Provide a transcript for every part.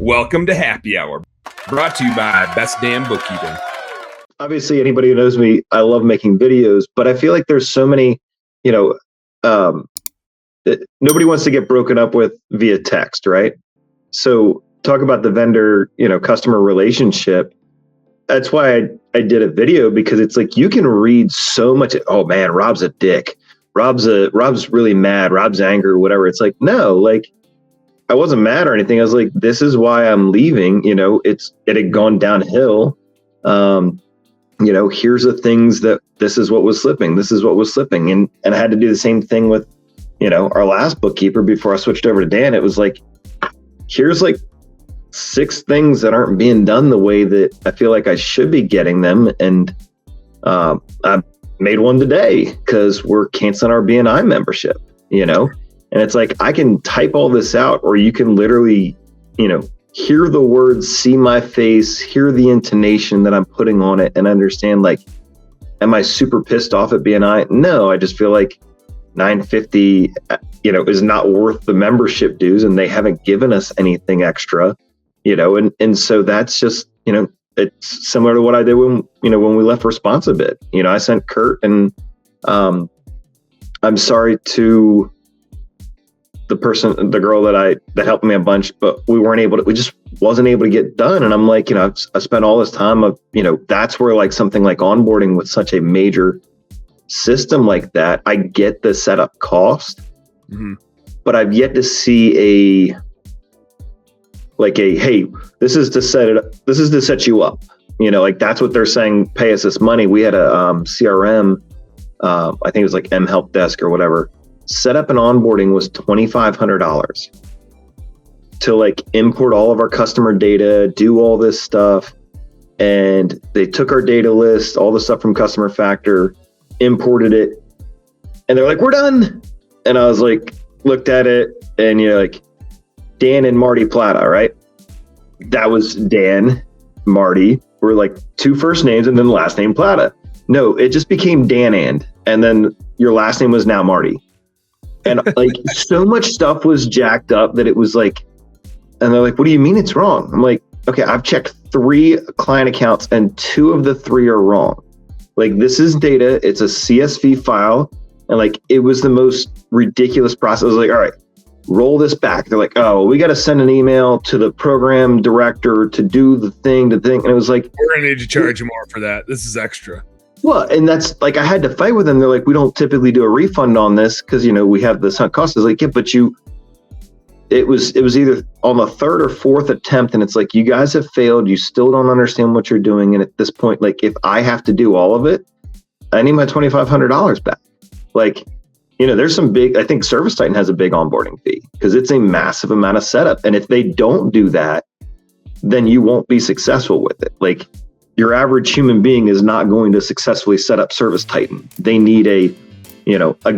Welcome to Happy Hour, brought to you by Best Damn Bookkeeping. Obviously, anybody who knows me, I love making videos, but I feel like there's so many, nobody wants to get broken up with via text, right? So talk about the vendor, customer relationship. That's why I did a video, because it's like you can read so much. Oh man, Rob's a dick. Rob's really mad. Rob's angry, whatever. It's like, no, like I wasn't mad or anything. I was like, this is why I'm leaving. It had gone downhill. Here's the things that this is what was slipping. This is what was slipping. And I had to do the same thing with, our last bookkeeper before I switched over to Dan. It was like, here's like 6 things that aren't being done the way that I feel like I should be getting them. And I made one today because we're canceling our BNI membership, and it's like, I can type all this out, or you can literally, hear the words, see my face, hear the intonation that I'm putting on it, and understand, like, am I super pissed off at BNI? No, I just feel like $950, is not worth the membership dues, and they haven't given us anything extra, and so that's just, it's similar to what I did when we left Responsibly. I sent Kurt, and I'm sorry to the girl that helped me a bunch, but we just wasn't able to get done. And I'm like, I spent all this time of, that's where like something like onboarding with such a major system like that, I get the setup cost, but I've yet to see hey, this is to set it up. This is to set you up. Like that's what they're saying. Pay us this money. We had a CRM, I think it was like M Help Desk or whatever. Setup and onboarding was $2,500 to like import all of our customer data, do all this stuff. And they took our data list, all the stuff from Customer Factor, imported it, and they're like, we're done. And I was like, looked at it, and like, Dan and Marty Plata, right? That was Dan, Marty, were like 2 first names and then the last name Plata. No, it just became Dan and then your last name was now Marty. And like so much stuff was jacked up that it was like, and they're like, what do you mean it's wrong? I'm like, okay, I've checked 3 client accounts and 2 of the 3 are wrong. Like this is data, it's a CSV file. And like, it was the most ridiculous process. I was like, all right, roll this back. They're like, oh, we got to send an email to the program director to do the thing. And it was like, we're going to need to charge you more for that. This is extra. Well, and that's like, I had to fight with them. They're like, we don't typically do a refund on this because, we have the sunk cost. I was like, yeah, but it was either on the 3rd or 4th attempt. And it's like, you guys have failed. You still don't understand what you're doing. And at this point, like, if I have to do all of it, I need my $2,500 back. Like, there's some big, I think Service Titan has a big onboarding fee because it's a massive amount of setup. And if they don't do that, then you won't be successful with it. Like, your average human being is not going to successfully set up Service Titan. They need a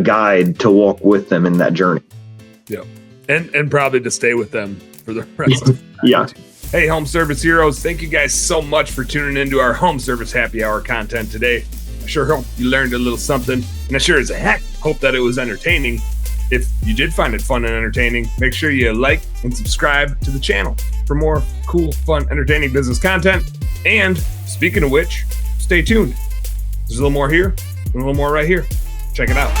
guide to walk with them in that journey. Yeah. And probably to stay with them for the rest of the time. Yeah. Hey, Home Service Heroes, thank you guys so much for tuning into our Home Service Happy Hour content today. I sure hope you learned a little something, and I sure as heck hope that it was entertaining. If you did find it fun and entertaining, make sure you like and subscribe to the channel for more cool, fun, entertaining business content. And speaking of which, stay tuned. There's a little more here and a little more right here. Check it out.